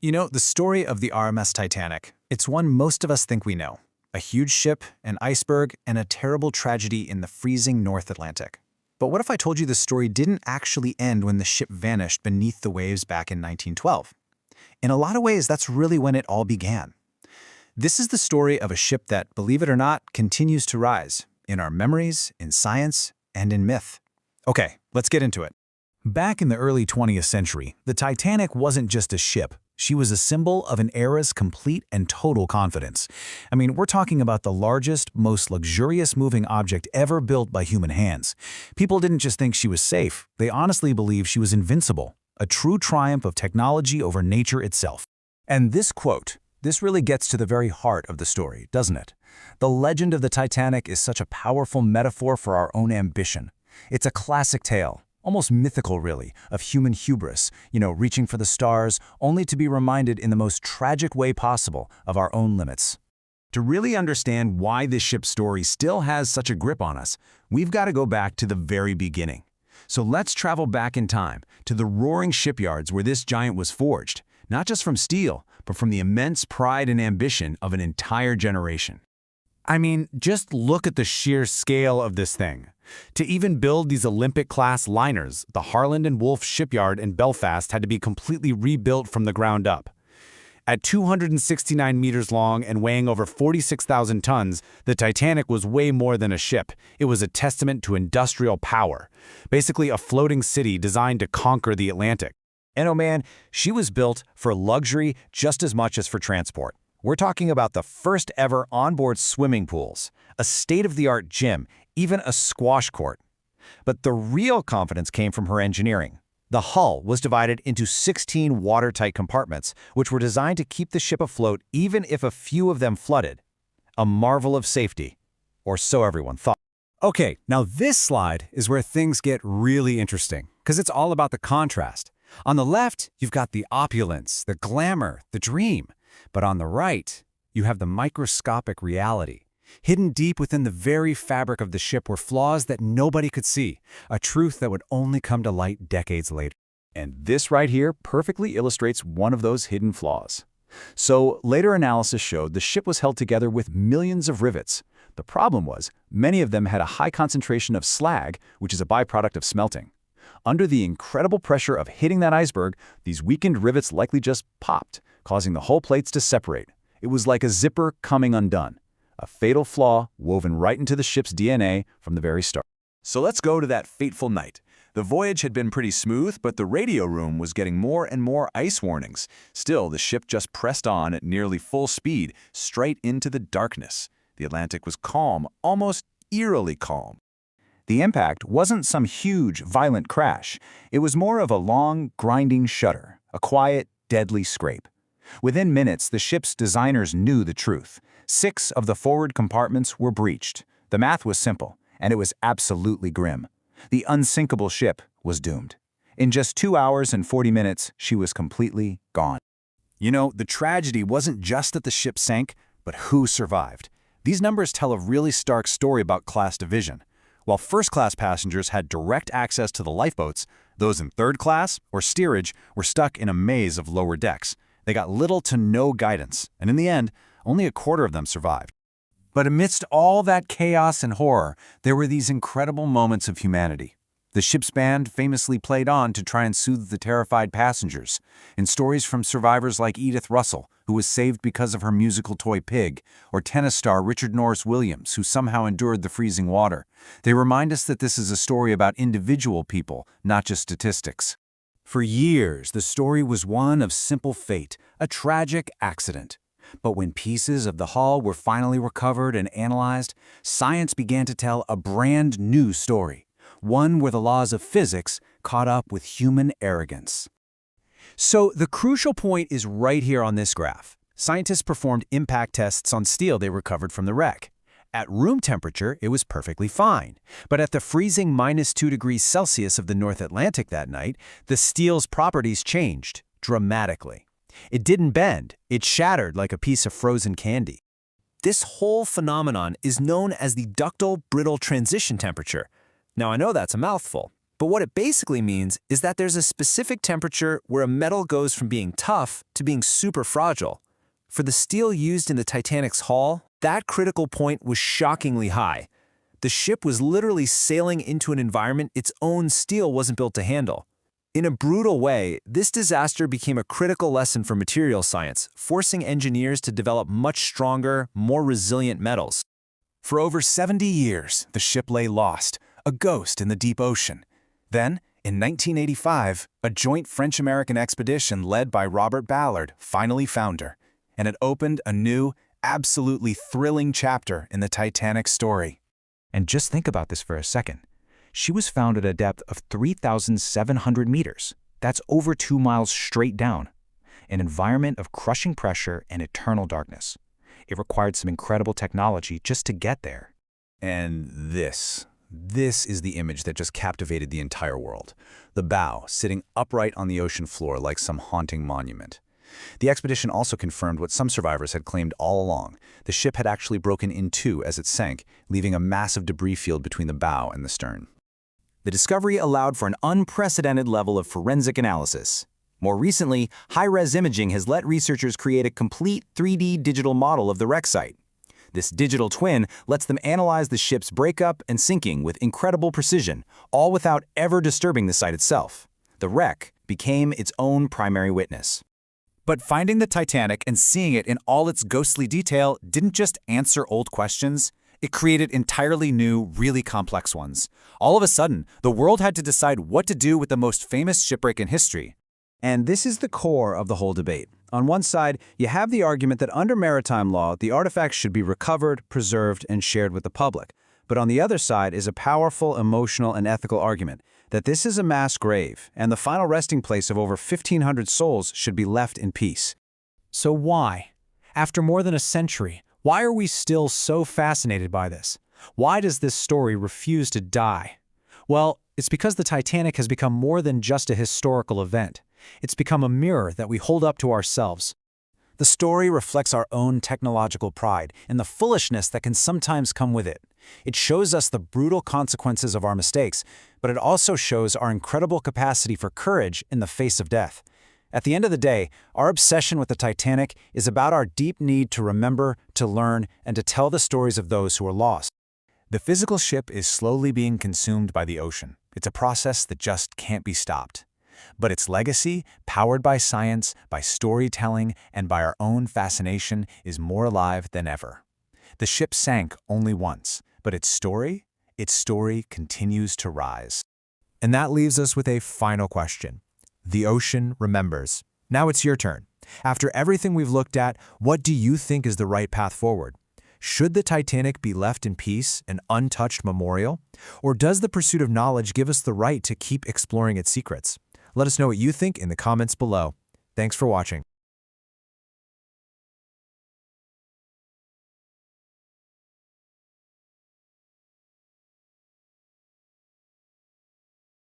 You know, the story of the RMS Titanic, it's one most of us think we know. A huge ship, an iceberg, and a terrible tragedy in the freezing North Atlantic. But what if I told you the story didn't actually end when the ship vanished beneath the waves back in 1912? In a lot of ways, that's really when it all began. This is the story of a ship that, believe it or not, continues to rise in our memories, in science, and in myth. Okay, let's get into it. Back in the early 20th century, the Titanic wasn't just a ship. She was a symbol of an era's complete and total confidence. I mean, we're talking about the largest, most luxurious moving object ever built by human hands. People didn't just think she was safe, they honestly believed she was invincible, a true triumph of technology over nature itself. And this quote, this really gets to the very heart of the story, doesn't it? The legend of the Titanic is such a powerful metaphor for our own ambition. It's a classic tale, almost mythical really, of human hubris, reaching for the stars, only to be reminded in the most tragic way possible of our own limits. To really understand why this ship's story still has such a grip on us, we've got to go back to the very beginning. So let's travel back in time to the roaring shipyards where this giant was forged, not just from steel, but from the immense pride and ambition of an entire generation. I mean, just look at the sheer scale of this thing. To even build these Olympic-class liners, the Harland and Wolff shipyard in Belfast had to be completely rebuilt from the ground up. At 269 meters long and weighing over 46,000 tons, the Titanic was way more than a ship. It was a testament to industrial power, basically a floating city designed to conquer the Atlantic. And oh man, she was built for luxury just as much as for transport. We're talking about the first ever onboard swimming pools, a state-of-the-art gym, even a squash court. But the real confidence came from her engineering. The hull was divided into 16 watertight compartments, which were designed to keep the ship afloat even if a few of them flooded. A marvel of safety, or so everyone thought. Okay, now this slide is where things get really interesting, because it's all about the contrast. On the left, you've got the opulence, the glamour, the dream. But on the right, you have the microscopic reality. Hidden deep within the very fabric of the ship were flaws that nobody could see, a truth that would only come to light decades later. And this right here perfectly illustrates one of those hidden flaws. So later analysis showed the ship was held together with millions of rivets. The problem was, many of them had a high concentration of slag, which is a byproduct of smelting. Under the incredible pressure of hitting that iceberg, these weakened rivets likely just popped, causing the hull plates to separate. It was like a zipper coming undone. A fatal flaw woven right into the ship's DNA from the very start. So let's go to that fateful night. The voyage had been pretty smooth, but the radio room was getting more and more ice warnings. Still, the ship just pressed on at nearly full speed, straight into the darkness. The Atlantic was calm, almost eerily calm. The impact wasn't some huge, violent crash. It was more of a long, grinding shudder, a quiet, deadly scrape. Within minutes, the ship's designers knew the truth. 6 of the forward compartments were breached. The math was simple, and it was absolutely grim. The unsinkable ship was doomed. In just 2 hours and 40 minutes, she was completely gone. You know, the tragedy wasn't just that the ship sank, but who survived. These numbers tell a really stark story about class division. While first-class passengers had direct access to the lifeboats, those in third class or steerage were stuck in a maze of lower decks. They got little to no guidance, and in the end, only a quarter of them survived. But amidst all that chaos and horror, there were these incredible moments of humanity. The ship's band famously played on to try and soothe the terrified passengers. In stories from survivors like Edith Russell, who was saved because of her musical toy pig, or tennis star Richard Norris Williams, who somehow endured the freezing water, they remind us that this is a story about individual people, not just statistics. For years, the story was one of simple fate, a tragic accident. But when pieces of the hull were finally recovered and analyzed, science began to tell a brand new story, one where the laws of physics caught up with human arrogance. So the crucial point is right here on this graph. Scientists performed impact tests on steel they recovered from the wreck. At room temperature, it was perfectly fine. But at the freezing -2 degrees Celsius of the North Atlantic that night, the steel's properties changed dramatically. It didn't bend, it shattered like a piece of frozen candy. This whole phenomenon is known as the ductile brittle transition temperature. Now I know that's a mouthful, but But what it basically means is that there's a specific temperature where a metal goes from being tough to being super fragile. For the steel used in the Titanic's hull, that critical point was shockingly high. The ship was literally sailing into an environment its own steel wasn't built to handle. In a brutal way, this disaster became a critical lesson for materials science, forcing engineers to develop much stronger, more resilient metals. For over 70 years, the ship lay lost, a ghost in the deep ocean. Then, in 1985, a joint French-American expedition led by Robert Ballard finally found her, and it opened a new, absolutely thrilling chapter in the Titanic story. And just think about this for a second. She was found at a depth of 3,700 meters. That's over 2 miles straight down. An environment of crushing pressure and eternal darkness. It required some incredible technology just to get there. And this is the image that just captivated the entire world. The bow, sitting upright on the ocean floor like some haunting monument. The expedition also confirmed what some survivors had claimed all along. The ship had actually broken in two as it sank, leaving a massive debris field between the bow and the stern. The discovery allowed for an unprecedented level of forensic analysis. More recently, high-res imaging has let researchers create a complete 3D digital model of the wreck site. This digital twin lets them analyze the ship's breakup and sinking with incredible precision, all without ever disturbing the site itself. The wreck became its own primary witness. But finding the Titanic and seeing it in all its ghostly detail didn't just answer old questions. It created entirely new, really complex ones. All of a sudden, the world had to decide what to do with the most famous shipwreck in history. And this is the core of the whole debate. On one side, you have the argument that under maritime law, the artifacts should be recovered, preserved, and shared with the public. But on the other side is a powerful emotional and ethical argument that this is a mass grave, and the final resting place of over 1,500 souls should be left in peace. So why? After more than a century, why are we still so fascinated by this? Why does this story refuse to die? Well, it's because the Titanic has become more than just a historical event. It's become a mirror that we hold up to ourselves. The story reflects our own technological pride and the foolishness that can sometimes come with it. It shows us the brutal consequences of our mistakes, but it also shows our incredible capacity for courage in the face of death. At the end of the day, our obsession with the Titanic is about our deep need to remember, to learn, and to tell the stories of those who are lost. The physical ship is slowly being consumed by the ocean. It's a process that just can't be stopped. But its legacy, powered by science, by storytelling, and by our own fascination, is more alive than ever. The ship sank only once, but its story continues to rise. And that leaves us with a final question. The ocean remembers. Now it's your turn. After everything we've looked at, what do you think is the right path forward? Should the Titanic be left in peace, an untouched memorial? Or does the pursuit of knowledge give us the right to keep exploring its secrets? Let us know what you think in the comments below. Thanks for watching.